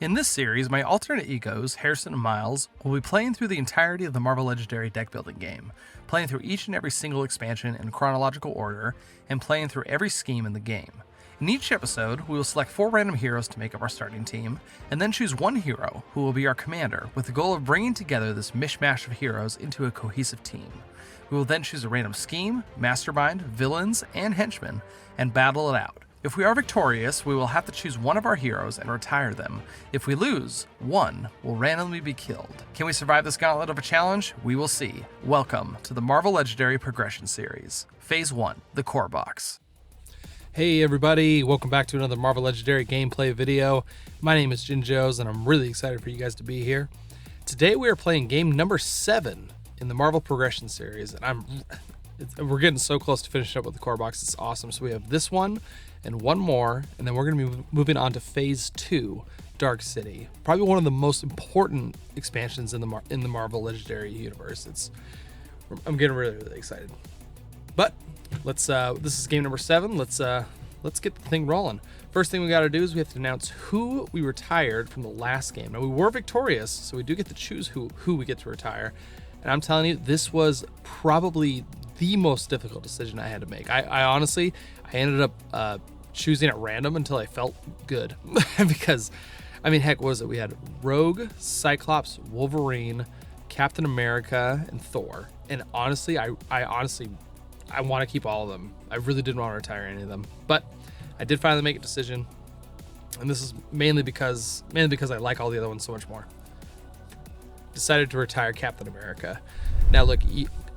In this series, my alternate egos, Harrison and Miles, will be playing through the entirety of the Marvel Legendary deck building game, playing through each and every single expansion in chronological order, and playing through every scheme in the game. In each episode, we will select 4 random heroes to make up our starting team, and then choose one hero who will be our commander, with the goal of bringing together this mishmash of heroes into a cohesive team. We will then choose a random scheme, mastermind, villains, and henchmen, and battle it out. If we are victorious, we will have to choose one of our heroes and retire them. If we lose, one will randomly be killed. Can we survive this gauntlet of a challenge? We will see. Welcome to the Marvel Legendary Progression Series. Phase 1, the Core Box. Hey everybody, welcome back to another Marvel Legendary gameplay video. My name is Jinjos and I'm really excited for you guys to be here. Today we are playing game number 7 in the Marvel Progression Series, and we're getting so close to finishing up with the Core Box. It's awesome. So we have this one and one more, and then we're going to be moving on to Phase 2, Dark City. Probably one of the most important expansions in the Marvel Legendary universe. I'm getting really excited. But let's this is game number 7. Let's get the thing rolling. First thing we got to do is we have to announce who we retired from the last game. Now we were victorious, so we do get to choose who we get to retire. And I'm telling you, this was probably the most difficult decision I had to make. I honestly ended up choosing at random until I felt good. Because, I mean, heck, what was it? We had Rogue, Cyclops, Wolverine, Captain America, and Thor. And honestly, I want to keep all of them. I really didn't want to retire any of them. But I did finally make a decision. And this is mainly because I like all the other ones so much more. Decided to retire Captain America. Now look,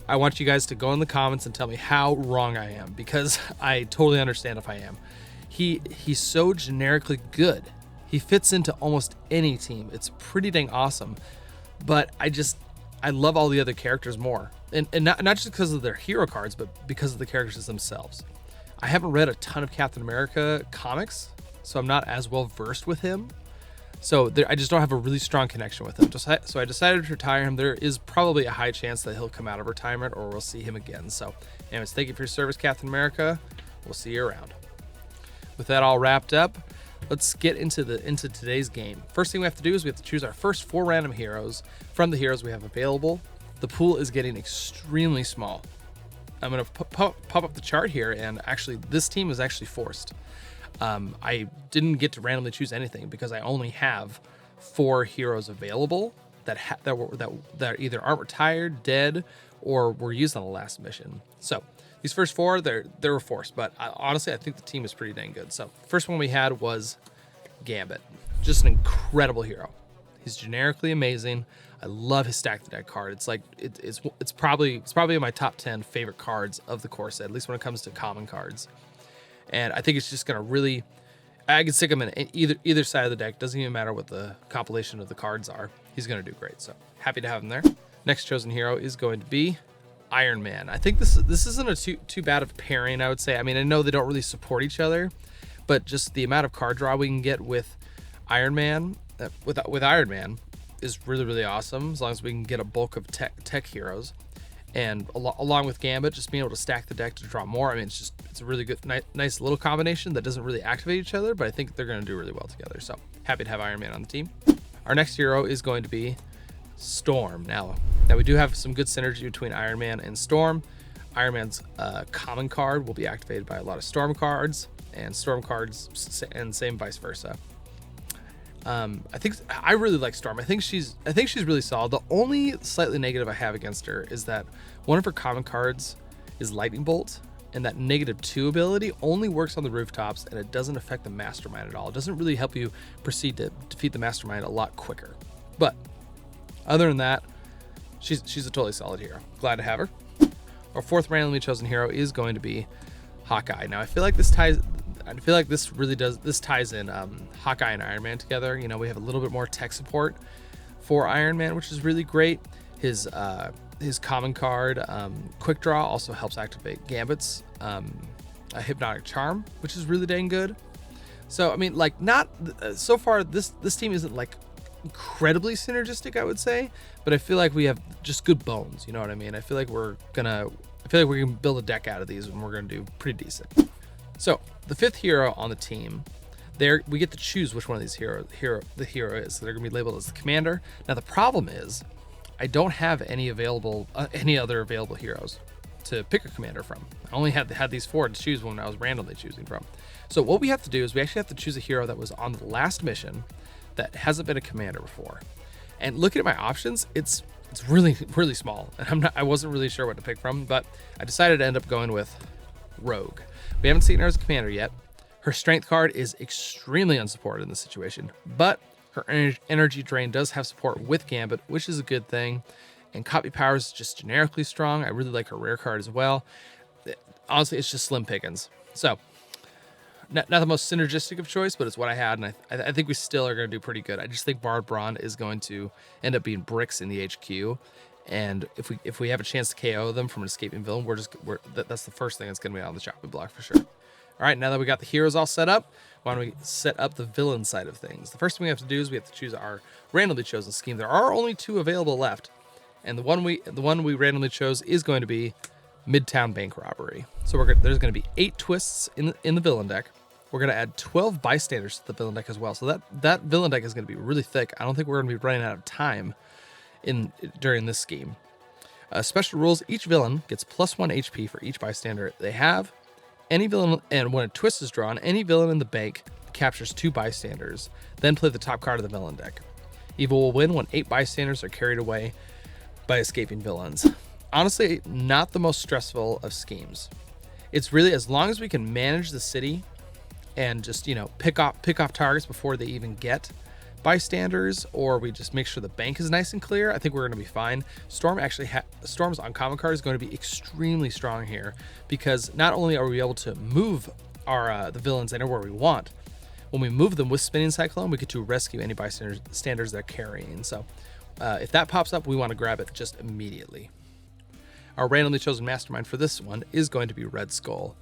I want you guys to go in the comments and tell me how wrong I am, because I totally understand if I am. He's so generically good. He fits into almost any team. It's pretty dang awesome. But I love all the other characters more. And not just because of their hero cards, but because of the characters themselves. I haven't read a ton of Captain America comics, so I'm not as well versed with him. So I just don't have a really strong connection with him. So I decided to retire him. There is probably a high chance that he'll come out of retirement or we'll see him again. So anyways, thank you for your service, Captain America. We'll see you around. With that all wrapped up, let's get into today's game. First thing we have to do is we have to choose our first 4 random heroes from the heroes we have available. The pool is getting extremely small. I'm going to pop up the chart here, and actually this team is actually forced. I didn't get to randomly choose anything because I only have 4 heroes available that either aren't retired, dead, or were used on the last mission. So these first 4, they were forced, but honestly, I think the team is pretty dang good. So first one we had was Gambit. Just an incredible hero. He's generically amazing. I love his stack the deck card. It's probably in my top 10 favorite cards of the core set, at least when it comes to common cards. And I think it's just gonna really, I can stick him in either side of the deck. Doesn't even matter what the compilation of the cards are. He's gonna do great. So happy to have him there. Next chosen hero is going to be Iron Man. I think this isn't a too bad of pairing, I would say. I mean, I know they don't really support each other, but just the amount of card draw we can get with Iron Man, with Iron Man, is really awesome. As long as we can get a bulk of tech heroes, and along with Gambit, just being able to stack the deck to draw more. I mean, it's a really good, nice little combination that doesn't really activate each other, but I think they're going to do really well together. So happy to have Iron Man on the team. Our next hero is going to be Storm. Now we do have some good synergy between Iron Man and Storm. Iron Man's common card will be activated by a lot of Storm cards, and Storm cards, and same vice versa. I really like Storm. I think she's really solid. The only slightly negative I have against her is that one of her common cards is Lightning Bolt, and that -2 ability only works on the rooftops, and it doesn't affect the Mastermind at all. It doesn't really help you proceed to defeat the Mastermind a lot quicker. But other than that, she's a totally solid hero. Glad to have her. Our 4th randomly chosen hero is going to be Hawkeye. Now I feel like this ties in Hawkeye and Iron Man together. You know, we have a little bit more tech support for Iron Man, which is really great. His common card, Quick Draw, also helps activate Gambit's a Hypnotic Charm, which is really dang good. So I mean, like, so far this team isn't like incredibly synergistic, I would say, but I feel like we have just good bones. You know what I mean? I feel like we can build a deck out of these, and we're gonna do pretty decent. So the 5th hero on the team, there we get to choose which one of these the hero is. So they're going to be labeled as the commander. Now the problem is I don't have any other available heroes to pick a commander from. I only had these 4 to choose when I was randomly choosing from. So what we have to do is we actually have to choose a hero that was on the last mission that hasn't been a commander before. And looking at my options, it's really, really small. And I wasn't really sure what to pick from, but I decided to end up going with Rogue. We haven't seen her as a commander yet. Her strength card is extremely unsupported in this situation, but her energy drain does have support with Gambit, which is a good thing. And copy power is just generically strong. I really like her rare card as well. Honestly, it's just slim pickings. So, not the most synergistic of choice, but it's what I had, and I think we still are going to do pretty good. I just think Bard Brawn is going to end up being bricks in the HQ, and if we have a chance to KO them from an escaping villain, that's the first thing that's going to be on the chopping block for sure. All right, now that we got the heroes all set up, why don't we set up the villain side of things? The first thing we have to do is we have to choose our randomly chosen scheme. There are only 2 available left, and the one we randomly chose is going to be Midtown Bank Robbery. So there's going to be 8 twists in the villain deck. We're going to add 12 bystanders to the villain deck as well. So that villain deck is going to be really thick. I don't think we're going to be running out of time during this scheme. Special rules: each villain gets +1 HP for each bystander they have. Any villain, and when a twist is drawn, any villain in the bank captures 2 bystanders. Then play the top card of the villain deck. Evil will win when 8 bystanders are carried away by escaping villains. Honestly, not the most stressful of schemes. It's really, as long as we can manage the city and just, pick off targets before they even get bystanders, or we just make sure the bank is nice and clear, I think we're going to be fine. Storm's uncommon card is going to be extremely strong here, because not only are we able to move the villains anywhere we want, when we move them with Spinning Cyclone, we get to rescue any bystanders they're carrying. So if that pops up, we want to grab it just immediately. Our randomly chosen mastermind for this one is going to be Red Skull.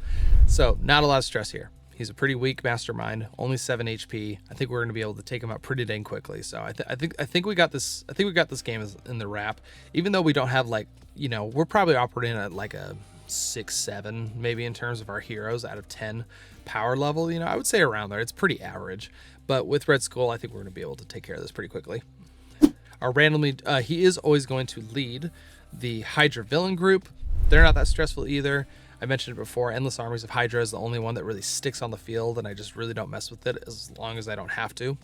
So not a lot of stress here. He's a pretty weak mastermind, only 7 HP. I think we're going to be able to take him out pretty dang quickly. So I think we got this. I think we got this game in the wrap. Even though we don't have we're probably operating at like a 6-7 maybe in terms of our heroes out of 10 power level. I would say around there. It's pretty average. But with Red Skull, I think we're going to be able to take care of this pretty quickly. Our he is always going to lead the Hydra villain group. They're not that stressful either. I mentioned it before, Endless Armies of Hydra is the only one that really sticks on the field, and I just really don't mess with it as long as I don't have to.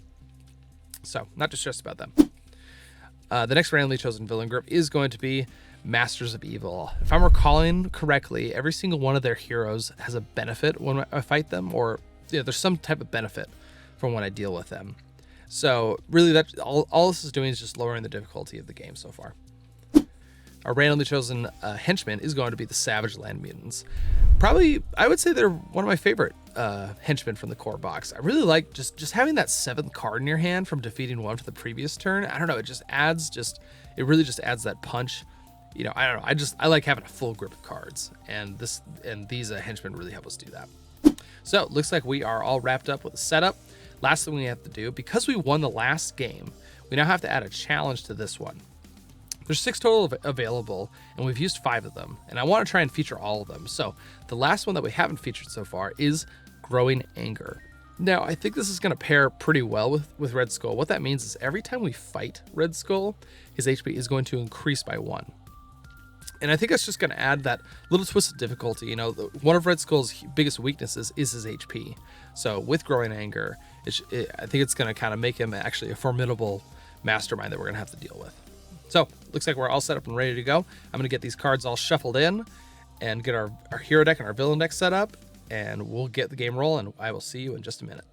So, not too stressed about them. The next randomly chosen villain group is going to be Masters of Evil. If I'm recalling correctly, every single one of their heroes has a benefit when I fight them, or there's some type of benefit from when I deal with them. So, really, that's all this is doing is just lowering the difficulty of the game so far. Our randomly chosen henchman is going to be the Savage Land Mutants. Probably, I would say they're one of my favorite henchmen from the core box. I really like just having that 7th card in your hand from defeating one for the previous turn. I don't know, it really just adds that punch. I don't know, I like having a full grip of cards, and these henchmen really help us do that. So, looks like we are all wrapped up with the setup. Last thing we have to do, because we won the last game, we now have to add a challenge to this one. There's 6 total available, and we've used 5 of them, and I want to try and feature all of them. So the last one that we haven't featured so far is Growing Anger. Now, I think this is going to pair pretty well with Red Skull. What that means is every time we fight Red Skull, his HP is going to increase by 1. And I think that's just going to add that little twist of difficulty. One of Red Skull's biggest weaknesses is his HP. So with Growing Anger, I think it's going to kind of make him actually a formidable mastermind that we're going to have to deal with. So, looks like we're all set up and ready to go. I'm going to get these cards all shuffled in and get our hero deck and our villain deck set up, and we'll get the game rolling. I will see you in just a minute.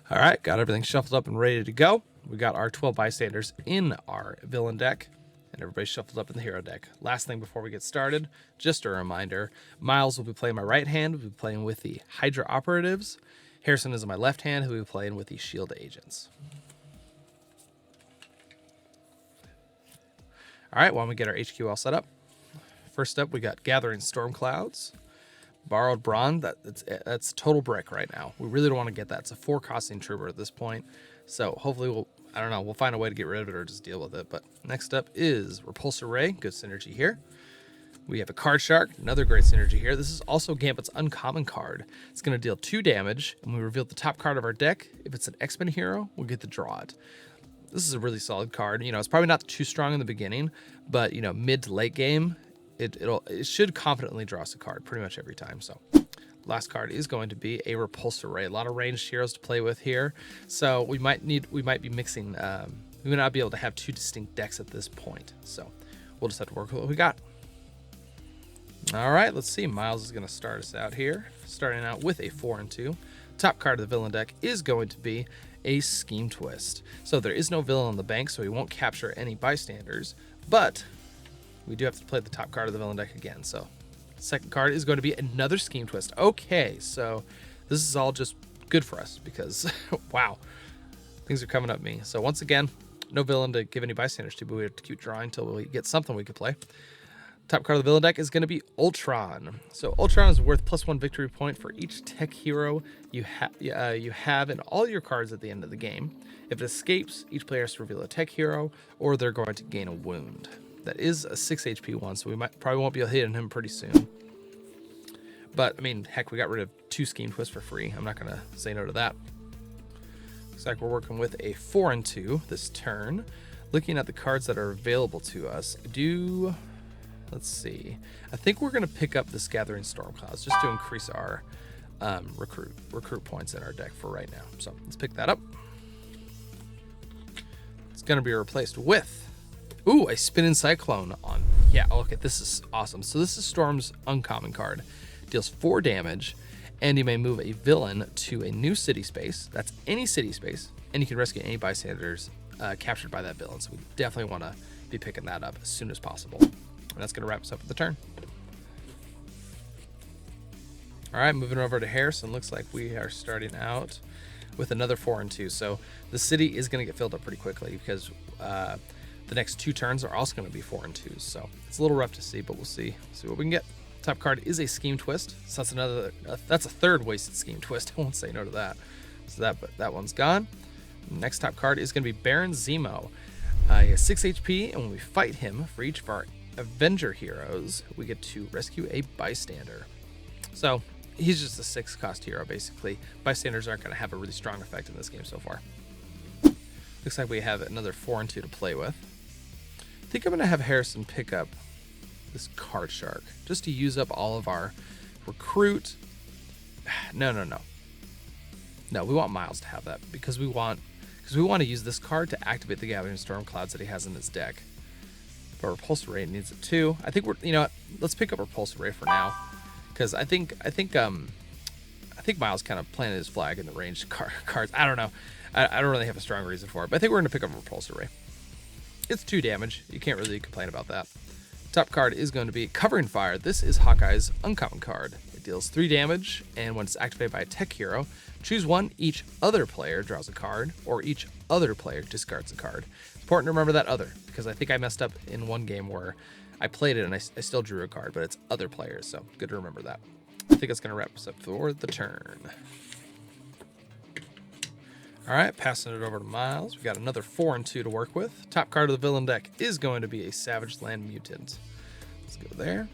All right, got everything shuffled up and ready to go. We got our 12 bystanders in our villain deck, and everybody's shuffled up in the hero deck. Last thing before we get started, just a reminder, Miles will be playing my right hand. We'll be playing with the Hydra operatives. Harrison is on my left hand, who will be playing with the Shield agents. All right, why don't we get our HQ all set up? First up, we got Gathering Storm Clouds. Borrowed Brawn, that's total brick right now. We really don't want to get that. It's a 4-costing trooper at this point. So hopefully we'll find a way to get rid of it or just deal with it. But next up is Repulsor Ray, good synergy here. We have a Card Shark, another great synergy here. This is also Gambit's uncommon card. It's going to deal 2 damage, and we reveal the top card of our deck. If it's an X-Men hero, we'll get to draw it. This is a really solid card. You know, it's probably not too strong in the beginning, but, you know, mid to late game, it should confidently draw us a card pretty much every time. So last card is going to be a Repulsor Ray. A lot of ranged heroes to play with here. So we might be mixing, we may not be able to have 2 distinct decks at this point. So we'll just have to work with what we got. All right, let's see. Miles is going to start us out here, starting out with a 4 and 2. Top card of the villain deck is going to be a Scheme Twist. So there is no villain on the bank, so we won't capture any bystanders, but we do have to play the top card of the villain deck again. So second card is going to be another Scheme Twist. Okay, so this is all just good for us because, wow, things are coming up me. So once again, no villain to give any bystanders to, but we have to keep drawing until we get something we can play. Top card of the villain deck is going to be Ultron. So Ultron is worth +1 victory point for each tech hero you have in all your cards at the end of the game. If it escapes, each player has to reveal a tech hero, or they're going to gain a wound. That is a 6 HP one, so we probably won't be hitting him pretty soon. But, I mean, heck, we got rid of 2 Scheme Twists for free. I'm not going to say no to that. Looks like we're working with a 4 and 2 this turn. Looking at the cards that are available to us, let's see. I think we're going to pick up this Gathering Storm Clouds just to increase our recruit points in our deck for right now. So let's pick that up. It's going to be replaced with, a Spinning Cyclone on. Yeah, okay, this is awesome. So this is Storm's uncommon card. Deals 4 damage, and you may move a villain to a new city space. That's any city space, and you can rescue any bystanders captured by that villain. So we definitely want to be picking that up as soon as possible. And that's going to wrap us up for the turn. All right, moving over to Harrison. Looks like we are starting out with another 4 and 2. So the city is going to get filled up pretty quickly because the next 2 turns are also going to be 4 and 2s. So it's a little rough to see, but we'll see what we can get. Top card is a Scheme Twist. So that's a third wasted Scheme Twist. I won't say no to that. So that one's gone. Next top card is going to be Baron Zemo. He has 6 HP, and when we fight him, for each of our Avenger heroes, we get to rescue a bystander. So he's just a 6-cost hero, basically. Bystanders aren't going to have a really strong effect in this game so far. Looks like we have another 4 and 2 to play with. I think I'm going to have Harrison pick up this Card Shark just to use up all of our recruit. No, we want Miles to have that because we want to use this card to activate the Gathering Storm Clouds that he has in his deck. But Repulsor Ray needs it too. I think let's pick up Repulsor Ray for now, because I think Miles kind of planted his flag in the ranged cards. I don't know. I don't really have a strong reason for it, but I think we're going to pick up Repulsor Ray. It's 2 damage. You can't really complain about that. Top card is going to be Covering Fire. This is Hawkeye's uncommon card. It deals 3 damage, and when it's activated by a tech hero, choose one. Each other player draws a card, or each other player discards a card. It's important to remember that other, because I think I messed up in one game where I played it and I still drew a card, but it's other players, so good to remember that. I think it's going to wrap us up for the turn. All right, passing it over to Miles. We got another 4 and 2 to work with. Top card of the villain deck is going to be a Savage Land Mutant. Let's go there.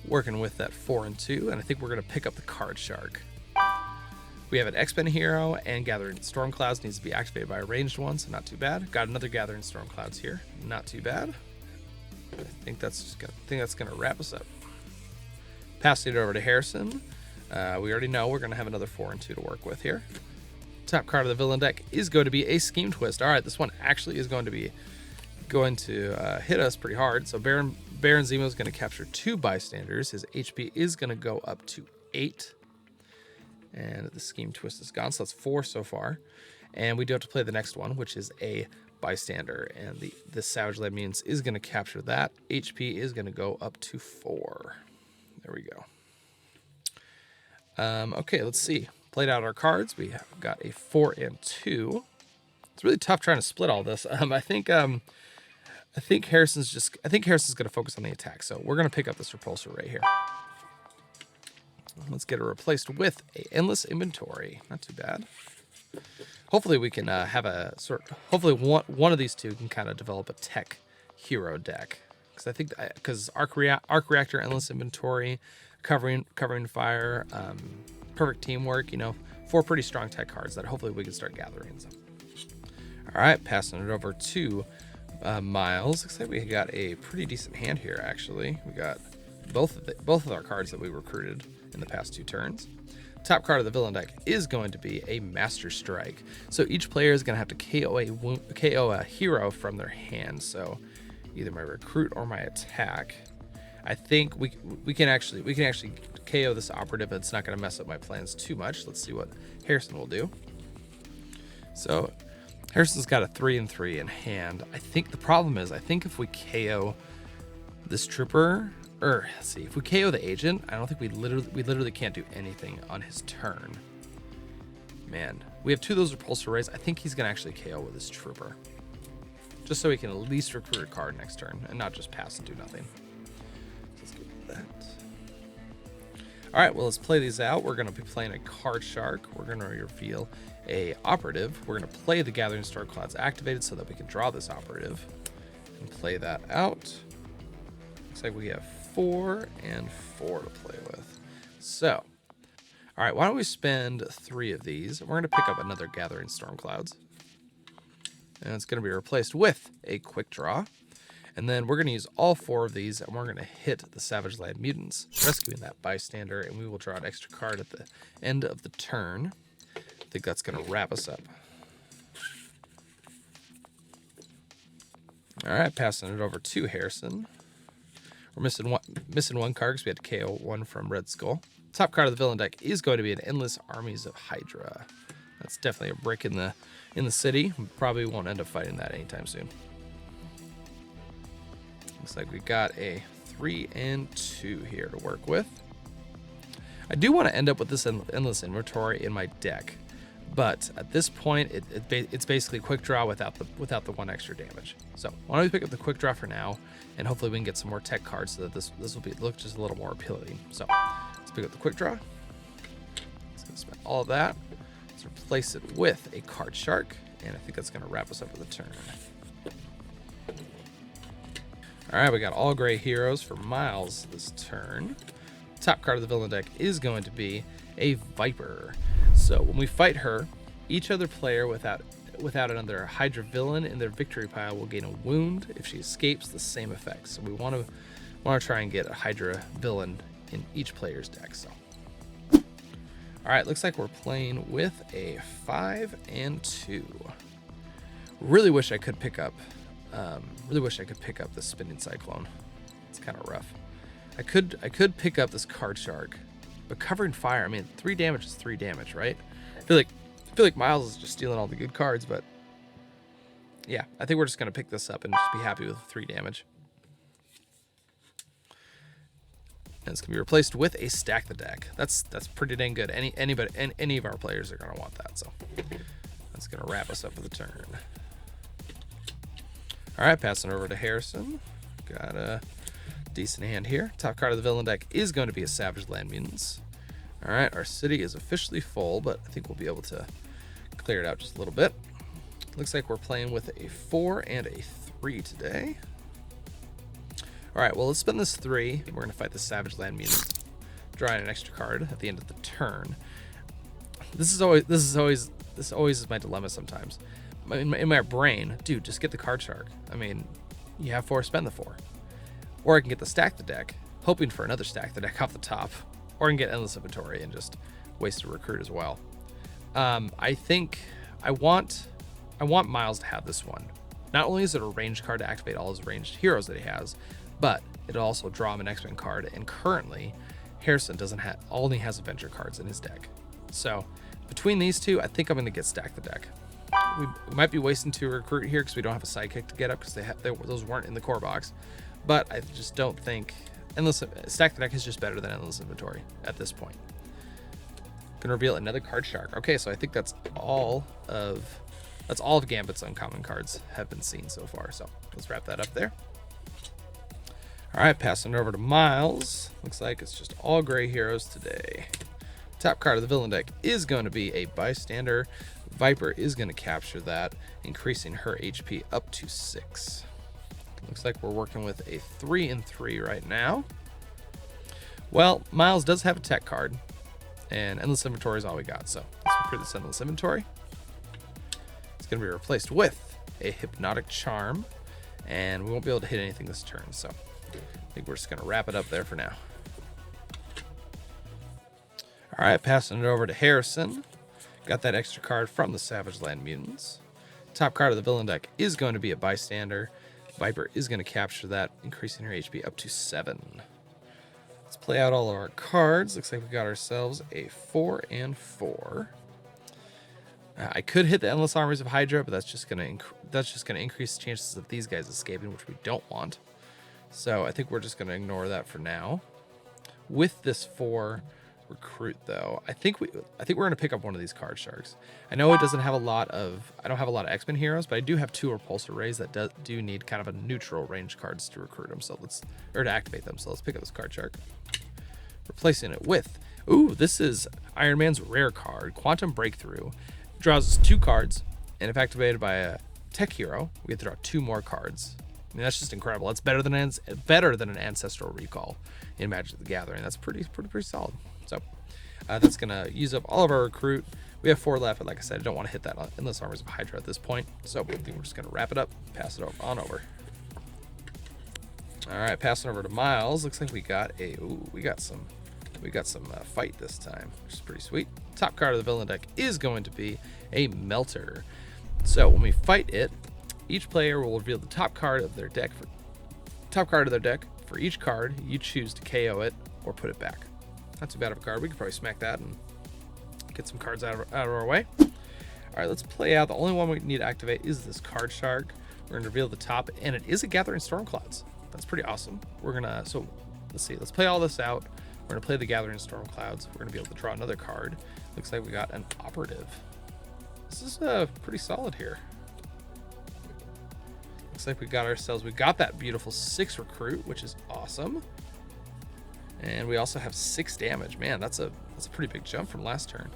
Working with that 4 and 2, and I think we're going to pick up the Card Shark. We have an X-Men hero, and Gathering Storm Clouds needs to be activated by a ranged one, so not too bad. Got another Gathering Storm Clouds here, not too bad. I think that's going to wrap us up. Passing it over to Harrison. We already know we're going to have another 4 and 2 to work with here. Top card of the villain deck is going to be a Scheme Twist. All right, this one actually is going to hit us pretty hard. So Baron Zemo is going to capture 2 bystanders. His HP is going to go up to 8. And the Scheme Twist is gone, so that's 4 so far. And we do have to play the next one, which is a bystander. And the Savage Land Mutants is going to capture that. HP is going to go up to 4. There we go. Okay, let's see. Played out our cards. We have got a 4 and 2. It's really tough trying to split all this. I think Harrison's going to focus on the attack. So we're going to pick up this Repulsor right here. Let's get it replaced with a Endless Inventory. Not too bad. Hopefully we can hopefully one of these two can kind of develop a tech hero deck. because I think because arc reactor, endless inventory, covering fire, perfect teamwork. 4 pretty strong tech cards that hopefully we can start gathering. So. All right, passing it over to Miles. Looks like we got a pretty decent hand here. Actually, we got both of our cards that we recruited in the past 2 turns. Top card of the villain deck is going to be a Master Strike. So each player is going to have to KO a hero from their hand. So either my recruit or my attack. I think we can actually KO this operative. It's not going to mess up my plans too much. Let's see what Harrison will do. So Harrison's got a 3/3 in hand. I think the problem is if we KO this trooper. Or let's see, if we KO the agent, I don't think we literally can't do anything on his turn. Man, we have 2 of those repulsor rays. I think he's gonna actually KO with his trooper, just so he can at least recruit a card next turn and not just pass and do nothing. So let's go with that. All right, well, let's play these out. We're gonna be playing a card shark. We're gonna reveal a operative. We're gonna play the Gathering Storm Clouds activated so that we can draw this operative and play that out. Looks like we have 4 and 4 to play with. So, all right, why don't we spend 3 of these? We're going to pick up another Gathering Storm Clouds. And it's going to be replaced with a Quick Draw. And then we're going to use all 4 of these, and we're going to hit the Savage Land Mutants, rescuing that bystander, and we will draw an extra card at the end of the turn. I think that's going to wrap us up. All right, passing it over to Harrison. We're missing one card because we had to KO 1 from Red Skull. Top card of the villain deck is going to be an Endless Armies of Hydra. That's definitely a brick in the city. We probably won't end up fighting that anytime soon. Looks like we got a 3 and 2 here to work with. I do want to end up with this endless inventory in my deck, but at this point, it's basically quick draw without the 1 extra damage. So why don't we pick up the quick draw for now, and hopefully we can get some more tech cards so that this will look just a little more appealing. So let's pick up the quick draw. It's gonna spend all of that. Let's replace it with a card shark, and I think that's gonna wrap us up for the turn. All right, we got all gray heroes for Miles this turn. Top card of the villain deck is going to be a Viper. So when we fight her, each other player without another Hydra villain in their victory pile will gain a wound. If she escapes, the same effect. So we want to try and get a Hydra villain in each player's deck. So, all right, looks like we're playing with a 5 and 2. Really wish I could pick up the Spinning Cyclone. It's kind of rough. I could pick up this card shark, but covering fire. I mean, 3 damage is 3 damage, right? I feel like Miles is just stealing all the good cards, but yeah, I think we're just gonna pick this up and just be happy with 3 damage. And it's gonna be replaced with a Stack the Deck. That's pretty dang good. Any of our players are gonna want that. So that's gonna wrap us up for the turn. All right, passing over to Harrison. Got a decent hand here. Top card of the villain deck is going to be a Savage Land Mutants. All right, our city is officially full, but I think we'll be able to clear it out just a little bit. Looks like we're playing with a 4 and a 3 today. All right, well, let's spend this 3. We're going to fight the Savage Land Mutants, drawing an extra card at the end of the turn. This is always my dilemma sometimes. In my brain, dude, just get the card shark. I mean, you have 4, spend the 4. Or I can get the Stack the Deck, hoping for another Stack the Deck off the top. Or I can get Endless Inventory and just waste a recruit as well. I think I want Miles to have this one. Not only is it a ranged card to activate all his ranged heroes that he has, but it'll also draw him an X-Men card. And currently, Harrison only has Avenger cards in his deck. So between these 2, I think I'm going to get Stack the Deck. We might be wasting 2 recruit here because we don't have a sidekick to get up because those weren't in the core box. But I just don't think Stack the Deck is just better than Endless Inventory at this point. Gonna reveal another card shark. Okay, so I think that's all of Gambit's uncommon cards have been seen so far. So let's wrap that up there. All right, passing it over to Miles. Looks like it's just all gray heroes today. Top card of the villain deck is going to be a bystander. Viper is going to capture that, increasing her HP up to 6. Looks like we're working with a 3-3 right now. Well, Miles does have a tech card, and Endless Inventory is all we got. So let's recruit this Endless Inventory. It's going to be replaced with a Hypnotic Charm, and we won't be able to hit anything this turn. So I think we're just going to wrap it up there for now. All right, passing it over to Harrison. Got that extra card from the Savage Land Mutants. Top card of the villain deck is going to be a Bystander. Viper is going to capture that, increasing her HP up to 7. Let's play out all of our cards. Looks like we got ourselves a 4 and 4. I could hit the Endless Armies of Hydra, but that's just going to increase the chances of these guys escaping, which we don't want. So I think we're just going to ignore that for now. With this 4 recruit, though, I think we're going to pick up one of these card sharks. I know it doesn't have a lot of, I don't have a lot of X-Men heroes, but I do have 2 Repulsor Rays that do need kind of a neutral range cards to recruit them. So to activate them. So let's pick up this card shark. Replacing it with, ooh, this is Iron Man's rare card, Quantum Breakthrough. Draws us 2 cards, and if activated by a tech hero, we get to draw 2 more cards. I mean, that's just incredible. That's better than an Ancestral Recall in Magic the Gathering. That's pretty solid. So that's going to use up all of our recruit. We have 4 left, but like I said, I don't want to hit that Endless Armies of Hydra at this point. So I think we're just going to wrap it up, pass it on over. All right, passing over to Miles. Looks like we got some fight this time, which is pretty sweet. Top card of the villain deck is going to be a Melter. So when we fight it, each player will reveal the top card of their deck for each card you choose to KO it or put it back. Not too bad of a card. We could probably smack that and get some cards out of our way. All right, let's play out. The only one we need to activate is this card shark. We're going to reveal the top, and it is a Gathering Storm Clouds. That's pretty awesome. So let's see. Let's play all this out. We're going to play the Gathering Storm Clouds. We're going to be able to draw another card. Looks like we got an Operative. This is pretty solid here. Looks like we got that beautiful 6 recruit, which is awesome. And we also have 6 damage. Man, that's a pretty big jump from last turn.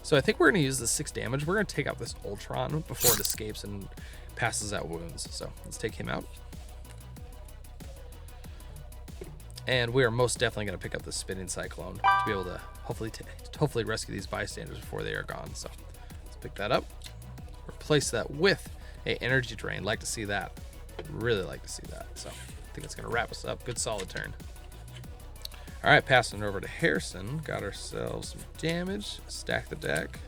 So I think we're going to use the 6 damage. We're going to take out this Ultron before it escapes and passes out wounds. So let's take him out. And we are most definitely going to pick up the Spinning Cyclone to be able to hopefully rescue these bystanders before they are gone. So let's pick that up. Replace that with a Energy Drain. Like to see that. Really like to see that. So I think it's going to wrap us up. Good solid turn. All right, passing it over to Harrison. Got ourselves some damage. Stack the deck.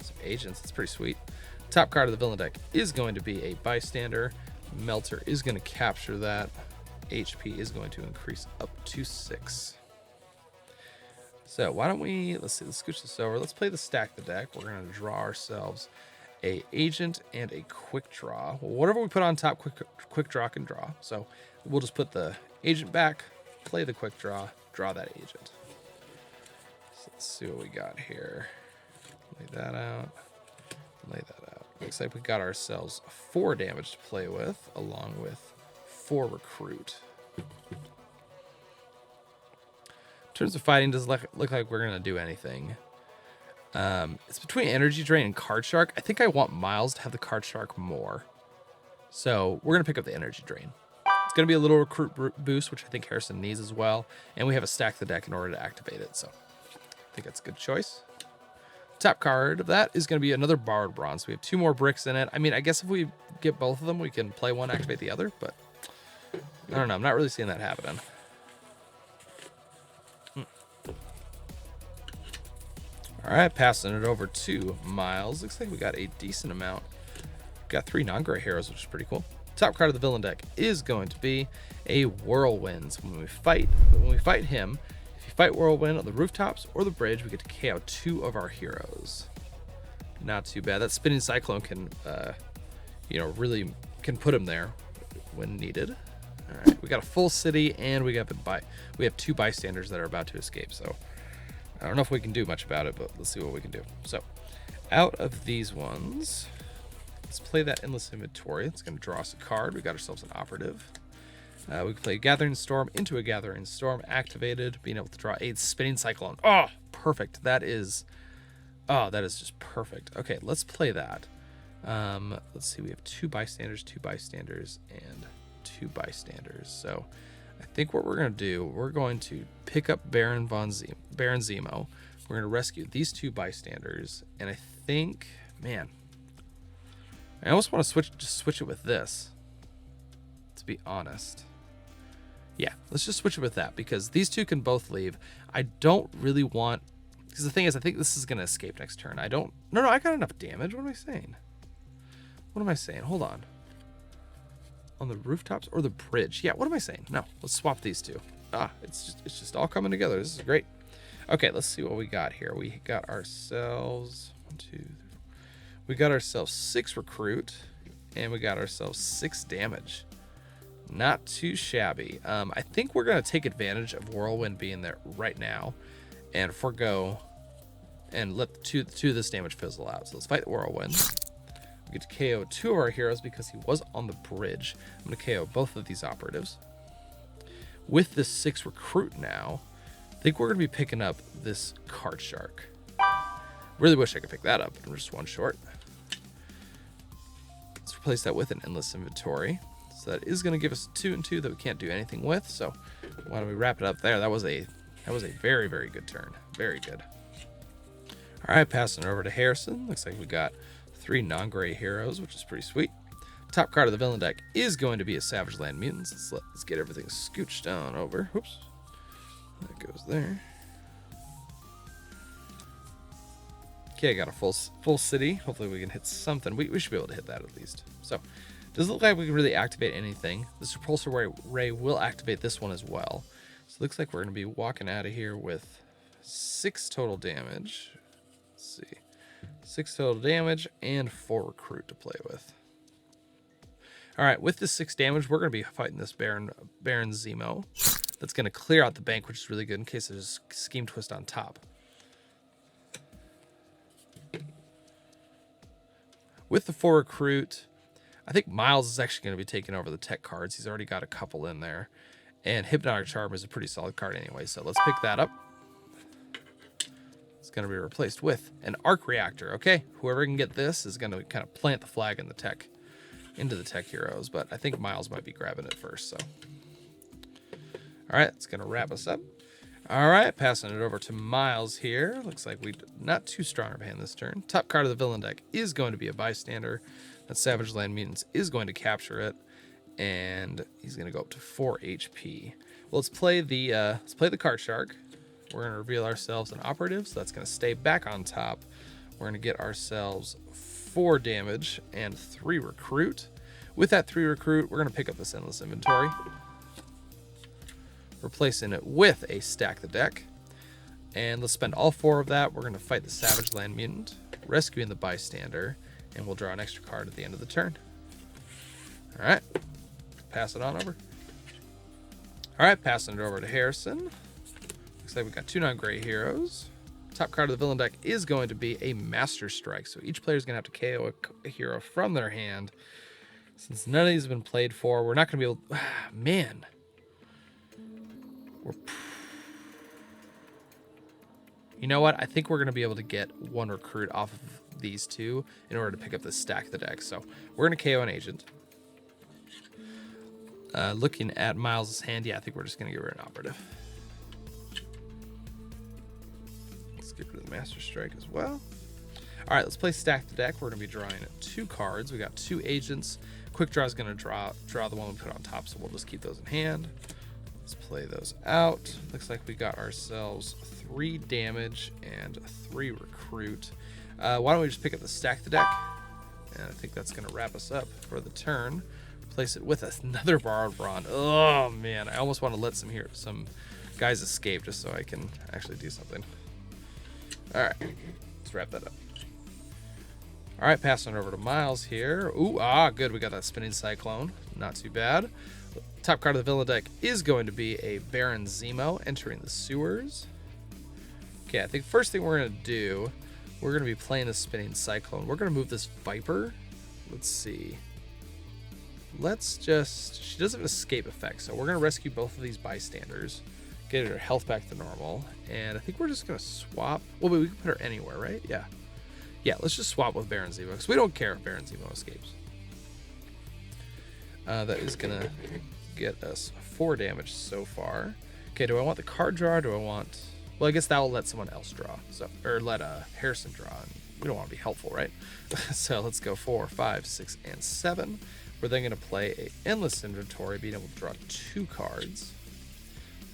Some agents. That's pretty sweet. Top card of the villain deck is going to be a Bystander. Melter is going to capture that. HP is going to increase up to 6. So why don't let's scooch this over. Let's play the stack the deck. We're going to draw ourselves a agent and a quick draw. Well, whatever we put on top, quick draw can draw. So we'll just put the agent back, play the quick draw that agent. So let's see what we got here. Lay that out. Looks like we got ourselves 4 damage to play with, along with 4 recruit. In terms of fighting, doesn't look like we're gonna do anything. It's between Energy Drain and Card Shark. I think I want Miles to have the Card Shark more, so we're gonna pick up the Energy Drain. It's gonna be a little recruit boost, which I think Harrison needs as well, and we have a stack the deck in order to activate it, so I think that's a good choice. Top card of that is going to be another Borrowed Bronze. We have 2 more bricks in it. I mean, I guess if we get both of them, we can play one, activate the other, but I don't know. I'm not really seeing that happening. All right, passing it over to Miles. Looks like we got a decent amount. Got 3 non-gray heroes, which is pretty cool. Top card of the villain deck is going to be a Whirlwind. So when we fight him, if you fight Whirlwind on the rooftops or the bridge, we get to KO 2 of our heroes. Not too bad. That Spinning Cyclone can, really can put him there when needed. All right, we got a full city, and we have 2 bystanders that are about to escape. So I don't know if we can do much about it, but let's see what we can do. So out of these ones, let's play that Endless Inventory. It's going to draw us a card. We got ourselves an Operative. We can play Gathering Storm into a Gathering Storm activated, being able to draw a Spinning Cyclone. Oh, perfect. That is just perfect. Okay, let's play that. Let's see, we have 2 bystanders, 2 bystanders, and 2 bystanders. So I think what we're going to do, we're going to pick up Baron Zemo. We're going to rescue these 2 bystanders. And I think, man, I almost want to switch it with this, to be honest. Yeah, let's just switch it with that because these 2 can both leave. I don't really want, because the thing is, I think this is going to escape next turn. No, I got enough damage. What am I saying? Hold on. On the rooftops or the bridge? Yeah, what am I saying? No, let's swap these 2. It's just all coming together. This is great. Okay, let's see what we got here. We got ourselves 1, 2, 3. We got ourselves 6 recruit, and we got ourselves 6 damage. Not too shabby. I think we're gonna take advantage of Whirlwind being there right now, and forgo, and let two of this damage fizzle out. So let's fight the Whirlwind. We get to KO 2 of our heroes because he was on the bridge. I'm going to KO both of these operatives. With this 6 recruit now, I think we're going to be picking up this Card Shark. Really wish I could pick that up, but I'm just 1 short. Let's replace that with an endless inventory. So that is going to give us 2 and 2 that we can't do anything with. So why don't we wrap it up there? That was a very, very good turn. Very good. All right, passing it over to Harrison. Looks like we got 3 non-gray heroes, which is pretty sweet. Top card of the villain deck is going to be a Savage Land Mutants. Let's get everything scooched on over. Oops. That goes there. Okay, I got a full city. Hopefully we can hit something. We should be able to hit that at least. So, doesn't look like we can really activate anything. This repulsor ray will activate this one as well. So it looks like we're going to be walking out of here with 6 total damage. Let's see. 6 total damage and 4 recruit to play with. All right, with this 6 damage, we're going to be fighting this Baron Zemo. That's going to clear out the bank, which is really good in case there's a scheme twist on top. With the 4 recruit, I think Miles is actually going to be taking over the tech cards. He's already got a couple in there. And Hypnotic Charm is a pretty solid card anyway, so let's pick that up. It's going to be replaced with an arc reactor. Okay, whoever can get this is going to kind of plant the flag in the tech, into the tech heroes, but I think Miles might be grabbing it first. So, all right, it's going to wrap us up. All right, passing it over to Miles here. Looks like we not too strong of a hand this turn. Top card of the villain deck is going to be a bystander. That Savage Land Mutants is going to capture it, and he's going to go up to 4 HP. Well, let's play the Card Shark. We're going to reveal ourselves an operative, so that's going to stay back on top. We're going to get ourselves 4 damage and 3 recruit. With that 3 recruit, we're going to pick up this endless inventory, replacing it with a stack the deck. And let's spend all 4 of that. We're going to fight the Savage Land Mutant, rescuing the bystander, and we'll draw an extra card at the end of the turn. All right, pass it on over. All right, passing it over to Harrison. Looks like we got 2 non-gray heroes. Top card of the villain deck is going to be a Master Strike. So each player is going to have to KO a hero from their hand. Since none of these have been played for, we're not going to be able... man. You know what? I think we're going to be able to get 1 recruit off of these 2 in order to pick up the stack of the deck. So we're going to KO an agent. Looking at Miles' hand, yeah, I think we're just going to give her an operative. Let's get rid of the Master Strike as well. All right, let's play stack the deck. We're going to be drawing 2 cards. We got 2 agents. Quick Draw is going to draw the one we put on top, so we'll just keep those in hand. Let's play those out. Looks like we got ourselves 3 damage and 3 recruit. Why don't we just pick up the stack the deck? And I think that's going to wrap us up for the turn. Replace it with another Borrowed Brawn. Oh man, I almost want to let some guys escape just so I can actually do something. All right, let's wrap that up. All right, passing it over to Miles here. Ooh, good. We got that Spinning Cyclone. Not too bad. Top card of the villain deck is going to be a Baron Zemo entering the sewers. Okay, I think first thing we're going to do, we're going to be playing the Spinning Cyclone. We're going to move this Viper. Let's see. She doesn't have escape effect, so we're going to rescue both of these bystanders, get her health back to normal, and I think we're just going to swap. Well, wait, we can put her anywhere, right? Yeah. Yeah, let's just swap with Baron Zemo, because we don't care if Baron Zemo escapes. That is going to get us 4 damage so far. Okay, do I want the card draw, or do I want... Well, I guess that will let someone else draw. So, or let Harrison draw. And we don't want to be helpful, right? So let's go 4, 5, 6, and 7. We're then going to play a endless inventory, being able to draw 2 cards.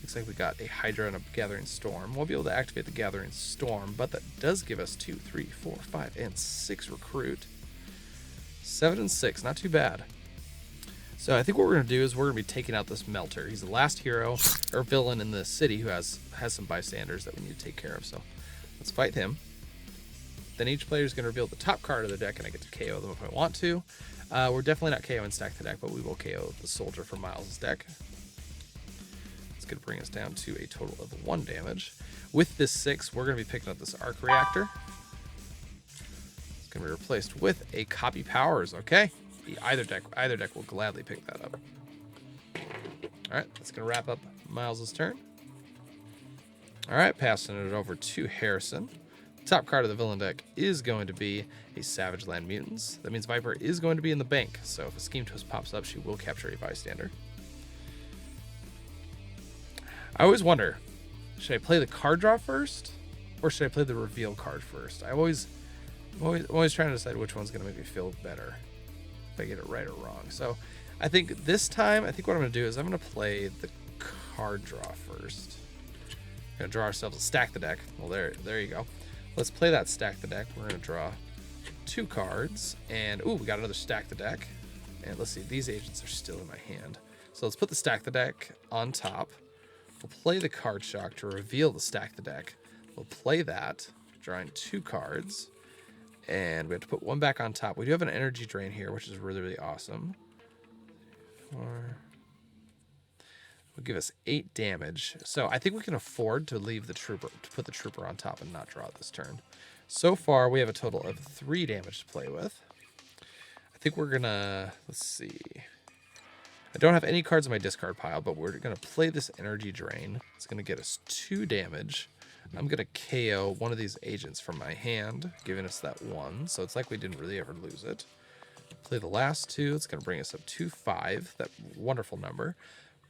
Looks like we got a Hydra and a Gathering Storm. We'll be able to activate the Gathering Storm, but that does give us 2, 3, 4, 5, and 6 recruit. 7 and 6, not too bad. So I think what we're going to do is we're going to be taking out this Melter. He's the last hero or villain in the city who has some bystanders that we need to take care of. So let's fight him. Then each player is going to reveal the top card of the deck, and I get to KO them if I want to. We're definitely not KOing Stack the Deck, but we will KO the Soldier from Miles' deck. It's going to bring us down to a total of 1 damage. With this 6, we're going to be picking up this Arc Reactor. It's going to be replaced with a Copy Powers. Okay. Either deck will gladly pick that up. All right, that's going to wrap up Miles' turn. All right, passing it over to Harrison. Top card of the villain deck is going to be a Savage Land Mutants. That means Viper is going to be in the bank, so if a Scheme Twist pops up, she will capture a bystander. I always wonder, should I play the card draw first, or should I play the reveal card first? I'm always trying to decide which one's going to make me feel better, if I get it right or wrong. So I think this time, what I'm going to do is I'm going to play the card draw first. We're going to draw ourselves a Stack the Deck. Well, there you go. Let's play that Stack the Deck. We're going to draw 2 cards, and ooh, we got another Stack the Deck. And let's see, these agents are still in my hand. So let's put the Stack the Deck on top. We'll play the Card Shock to reveal the Stack the Deck. We'll play that, drawing 2 cards. And we have to put 1 back on top. We do have an energy drain here, which is really, really awesome. Will give us 8 damage. So I think we can afford to leave the trooper, to put the trooper on top and not draw it this turn. So far, we have a total of 3 damage to play with. I think we're gonna, let's see. I don't have any cards in my discard pile, but we're gonna play this energy drain. It's gonna get us 2 damage. I'm going to KO one of these agents from my hand, giving us that 1. So it's like we didn't really ever lose it. Play the last 2. It's going to bring us up to 5, that wonderful number.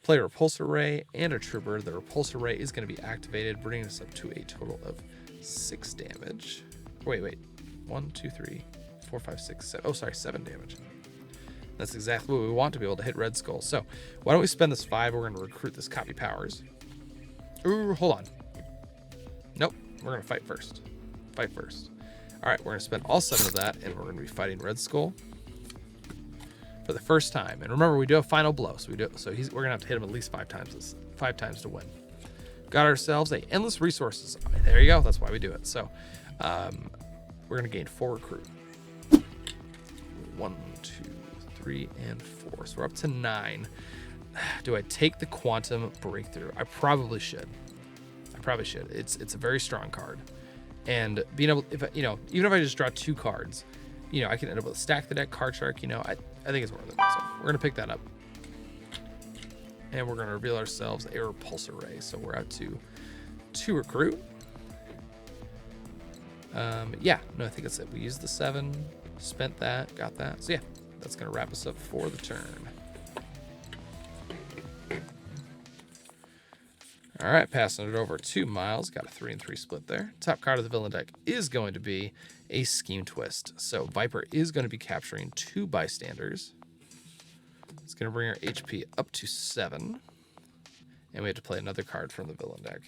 Play a Repulsor Ray and a Trooper. The Repulsor Ray is going to be activated, bringing us up to a total of 6 damage. Wait. 1, 2, 3, 4, 5, 6, 7. Oh, sorry, 7 damage. That's exactly what we want to be able to hit Red Skull. So why don't we spend this 5? We're going to recruit this Copy Powers. Ooh, hold on. Nope, we're going to fight first. All right, we're going to spend all 7 of that, and we're going to be fighting Red Skull for the first time. And remember, we do have Final Blow, so we're going to have to hit him at least 5 times to win. Got ourselves a Endless Resources. There you go, that's why we do it. So we're going to gain 4 recruit. 1, 2, 3, and 4. So we're up to 9. Do I take the Quantum Breakthrough? I probably should. It's a very strong card, and being able, even if I just draw 2 cards, I can end up with a Stack the Deck, Card Shark. I think it's worth it. So we're gonna pick that up, and we're gonna reveal ourselves a Repulsor Ray. So we're out to 2 recruit. I think that's it. We used the 7, spent that, got that. So yeah, that's gonna wrap us up for the turn. All right, passing it over to Miles. Got a 3 and 3 split there. Top card of the villain deck is going to be a Scheme Twist. So Viper is going to be capturing 2 bystanders. It's going to bring our HP up to 7. And we have to play another card from the villain deck.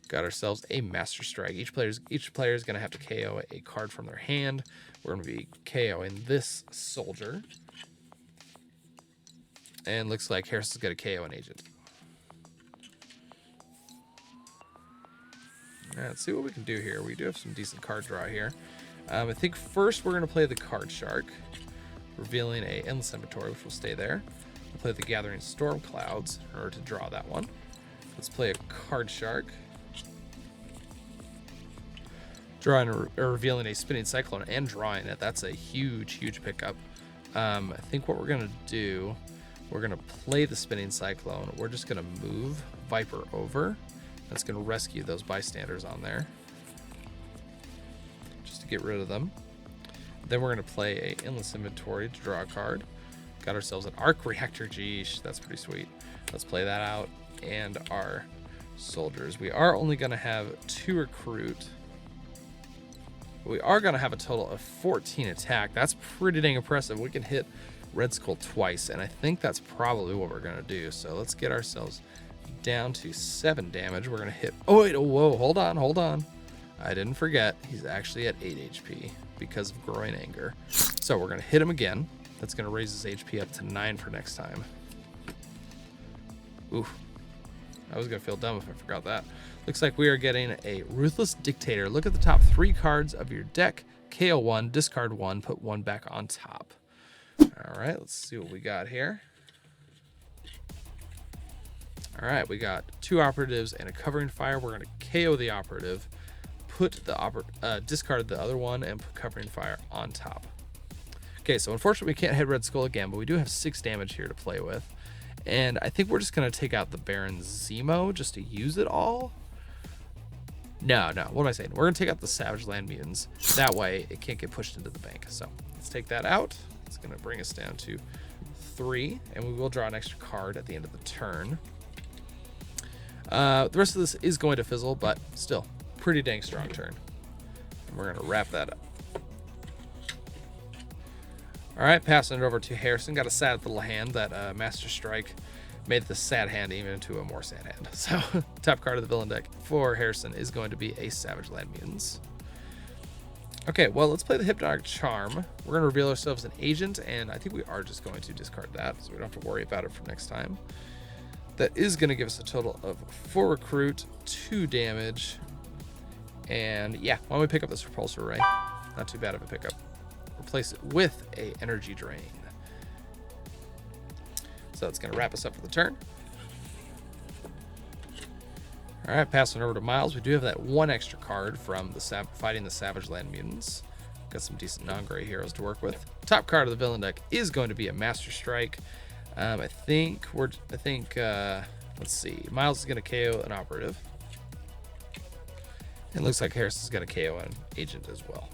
Got ourselves a Master Strike. Each player is going to have to KO a card from their hand. We're going to be KOing this Soldier. And looks like Harrison's going to KO an agent. All right, let's see what we can do here. We do have some decent card draw here. I think first we're going to play the Card Shark, revealing a Endless Inventory, which will stay there. We'll play the Gathering Storm Clouds in order to draw that one. Let's play a Card Shark. Drawing or revealing a Spinning Cyclone and drawing it. That's a huge, huge pickup. I think what we're going to do, we're going to play the Spinning Cyclone. We're just going to move Viper over. That's going to rescue those bystanders on there. Just to get rid of them. Then we're going to play a endless inventory to draw a card. Got ourselves an arc reactor. Geesh, that's pretty sweet. Let's play that out. And our soldiers. We are only going to have 2 recruit. We are going to have a total of 14 attack. That's pretty dang impressive. We can hit Red Skull twice, and I think that's probably what we're going to do. So let's get ourselves down to 7 damage. We're going to hit... Oh, wait. Oh, whoa. Hold on. I didn't forget. He's actually at 8 HP because of Growing Anger. So we're going to hit him again. That's going to raise his HP up to 9 for next time. Oof. I was going to feel dumb if I forgot that. Looks like we are getting a Ruthless Dictator. Look at the top 3 cards of your deck. KO 1, discard 1, put 1 back on top. All right, let's see what we got here. All right, we got 2 operatives and a Covering Fire. We're going to KO the operative, put the discard the other one, and put Covering Fire on top. Okay, so unfortunately we can't hit Red Skull again, but we do have 6 damage here to play with. And I think we're just going to take out the Baron Zemo just to use it all. No, what am I saying? We're going to take out the Savage Land Mutants. That way it can't get pushed into the bank. So let's take that out. It's going to bring us down to 3, and we will draw an extra card at the end of the turn. The rest of this is going to fizzle, but still, pretty dang strong turn. And we're going to wrap that up. All right, passing it over to Harrison. Got a sad little hand. That Master Strike made the sad hand even into a more sad hand. So, top card of the villain deck for Harrison is going to be a Savage Land Mutants. Okay, well, let's play the Hypnotic Charm. We're going to reveal ourselves an agent, and I think we are just going to discard that, so we don't have to worry about it for next time. That is going to give us a total of 4 recruit, 2 damage, and yeah, why don't we pick up this Repulsor Ray? Not too bad of a pickup. Replace it with a Energy Drain. So that's going to wrap us up for the turn. All right, passing over to Miles. We do have that 1 extra card from the fighting the Savage Land Mutants. Got some decent non-gray heroes to work with. Top card of the villain deck is going to be a Master Strike. Let's see. Miles is going to KO an operative. It looks like Harris is going to KO an agent as well.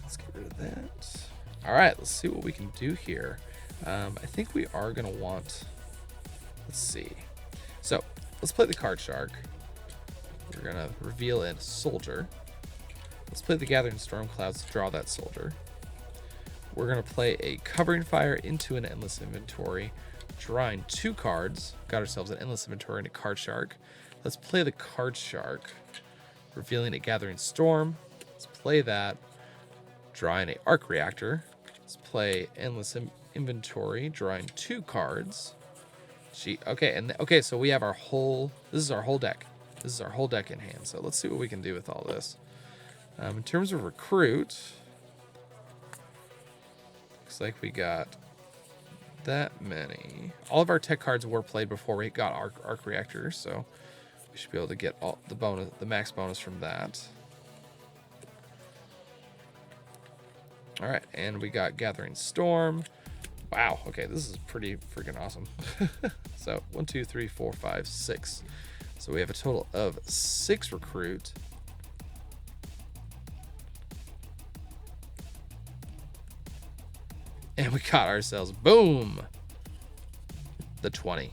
Let's get rid of that. All right, let's see what we can do here. I think we are going to want... Let's see. So, let's play the Card Shark. We're going to reveal a soldier. Let's play the Gathering Storm Clouds to draw that soldier. We're going to play a Covering Fire into an Endless Inventory, drawing 2 cards. Got ourselves an Endless Inventory and a Card Shark. Let's play the Card Shark, revealing a Gathering Storm. Let's play that, drawing an Arc Reactor. Let's play Endless Inventory, drawing 2 cards. Okay, so we have our whole... This is our whole deck. This is our whole deck in hand. So let's see what we can do with all this. In terms of recruit, looks like we got that many. All of our tech cards were played before we got arc reactor, so we should be able to get all the max bonus from that. All right, and we got Gathering Storm. Wow, okay, this is pretty freaking awesome. So 1, 2, 3, 4, 5, 6. So we have a total of 6 recruit. And we got ourselves, boom, the 20.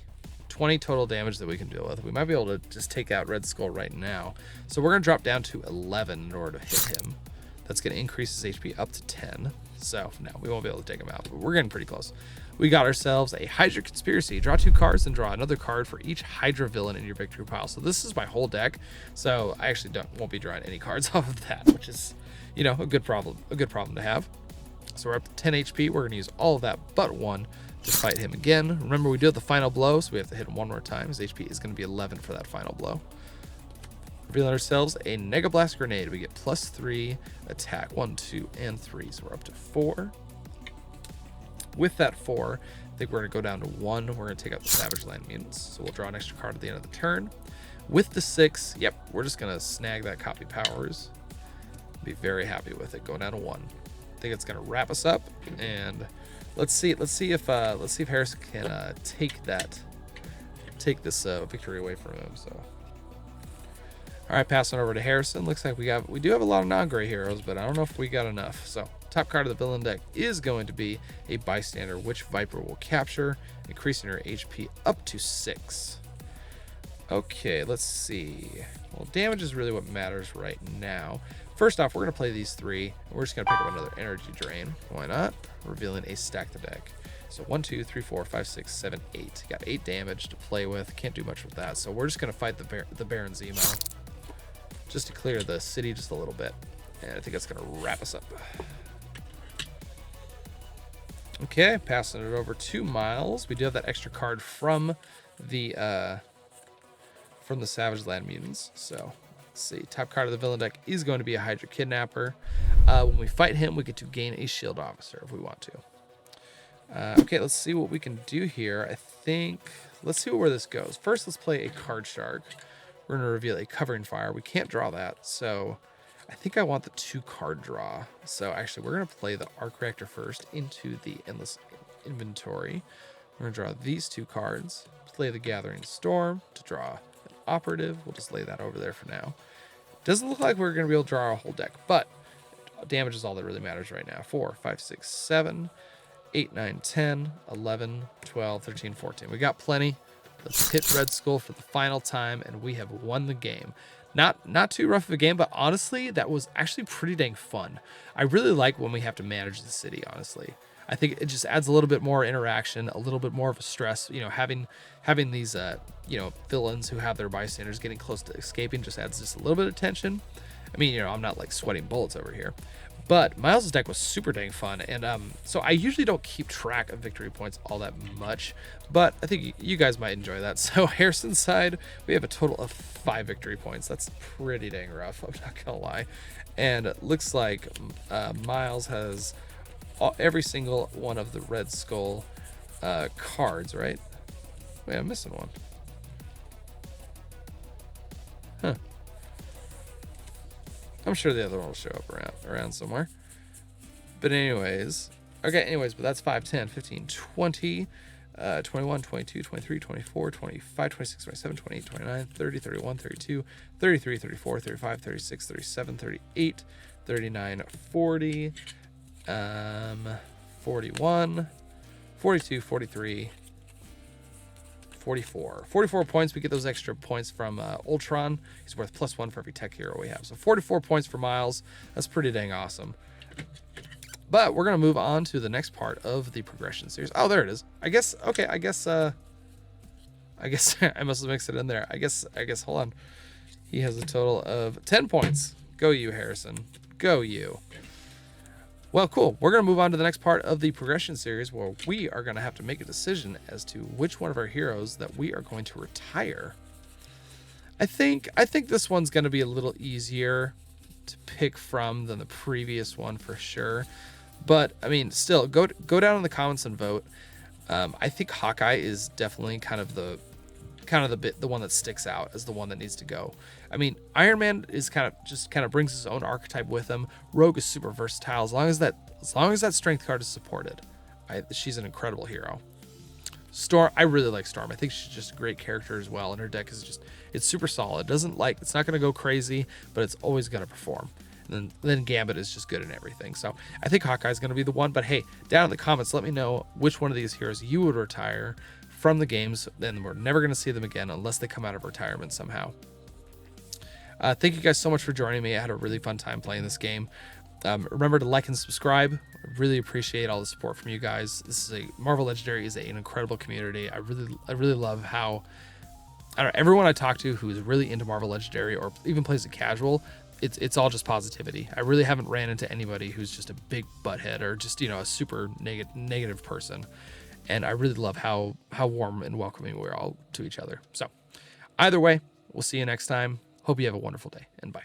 20 total damage that we can deal with. We might be able to just take out Red Skull right now. So we're going to drop down to 11 in order to hit him. That's going to increase his HP up to 10. So, no, we won't be able to take him out, but we're getting pretty close. We got ourselves a Hydra Conspiracy. Draw 2 cards and draw another card for each Hydra villain in your victory pile. So this is my whole deck. So I actually won't be drawing any cards off of that, which is, you know, a good problem to have. So we're up to 10 HP. We're going to use all of that but 1 to fight him again. Remember, we do have the final blow, so we have to hit him 1 more time. His HP is going to be 11 for that final blow. Revealing ourselves a Nega Blast Grenade. We get +3 attack. 1, 2, and 3. So we're up to 4. With that 4, I think we're going to go down to 1. We're going to take out the Savage Land Mutants. So we'll draw an extra card at the end of the turn. With the 6, yep, we're just going to snag that Copy Powers. Be very happy with it. Go down to 1. I think it's going to wrap us up. And let's see if Harris can take this victory away from him. So. All right, passing over to Harrison. Looks like we do have a lot of non-gray heroes, but I don't know if we got enough. So top card of the villain deck is going to be a bystander, which Viper will capture, increasing her HP up to 6. Okay, let's see. Well, damage is really what matters right now. First off, we're going to play these 3. And we're just going to pick up another energy drain. Why not? Revealing a stack the deck. So 1, 2, 3, 4, 5, 6, 7, 8. Got 8 damage to play with. Can't do much with that. So we're just going to fight the Baron Zemo, just to clear the city just a little bit. And I think that's going to wrap us up. Okay, passing it over to Miles. We do have that extra card from the Savage Land Mutants. So let's see. Top card of the villain deck is going to be a Hydra Kidnapper. When we fight him, we get to gain a shield officer if we want to. Okay, let's see what we can do here. Let's see where this goes. First, let's play a Card Shark. We're going to reveal a Covering Fire. We can't draw that, so I think I want the 2 card draw. So actually, we're going to play the Arc Reactor first into the Endless Inventory. We're going to draw these 2 cards, play the Gathering Storm to draw an Operative. We'll just lay that over there for now. Doesn't look like we're going to be able to draw our whole deck, but damage is all that really matters right now. 4, 5, 6, 7, 8, 9, 10, 11, 12, 13, 14. We got plenty. Let's hit Red Skull for the final time, and we have won the game. Not too rough of a game, but honestly, that was actually pretty dang fun. I really like when we have to manage the city, honestly. I think it just adds a little bit more interaction, a little bit more of a stress. You know, having these, villains who have their bystanders getting close to escaping just adds just a little bit of tension. I mean, I'm not like sweating bullets over here. But Miles' deck was super dang fun, and so I usually don't keep track of victory points all that much, but I think you guys might enjoy that. So Harrison's side, we have a total of 5 victory points. That's pretty dang rough, I'm not gonna lie. And it looks like Miles has every single one of the Red Skull cards, right? Wait, I'm missing one. Huh. I'm sure the other one will show up around somewhere. But anyways, but that's 5, 10, 15, 20, 21, 22, 23, 24, 25, 26, 27, 28, 29, 30, 31, 32, 33, 34, 35, 36, 37, 38, 39, 40, 41, 42, 43, 44 points. We get those extra points from Ultron. He's worth +1 for every tech hero we have. So 44 points for Miles. That's pretty dang awesome. But we're going to move on to the next part of the progression series. Oh, there it is. I guess I must have mixed it in there. I guess, hold on. He has a total of 10 points. Go you, Harrison. Go you. Well, cool. We're going to move on to the next part of the progression series, where we are going to have to make a decision as to which one of our heroes that we are going to retire. I think this one's going to be a little easier to pick from than the previous one for sure. But I mean, still, go down in the comments and vote. I think Hawkeye is definitely the one that sticks out as the one that needs to go. I mean, Iron Man is kind of brings his own archetype with him. Rogue is super versatile as long as that strength card is supported. She's an incredible hero. Storm, I really like Storm. I think she's just a great character as well, and her deck is it's super solid. It's not going to go crazy, but it's always going to perform. And then Gambit is just good in everything. So I think Hawkeye is going to be the one. But hey, down in the comments, let me know which one of these heroes you would retire from the games. Then we're never going to see them again unless they come out of retirement somehow. Thank you guys so much for joining me. I had a really fun time playing this game. Remember to like and subscribe. I really appreciate all the support from you guys. Marvel Legendary is an incredible community. I really love how everyone I talk to who is really into Marvel Legendary or even plays it casual, it's all just positivity. I really haven't ran into anybody who's just a big butthead or just a super negative person. And I really love how warm and welcoming we're all to each other. So either way, we'll see you next time. Hope you have a wonderful day, and bye.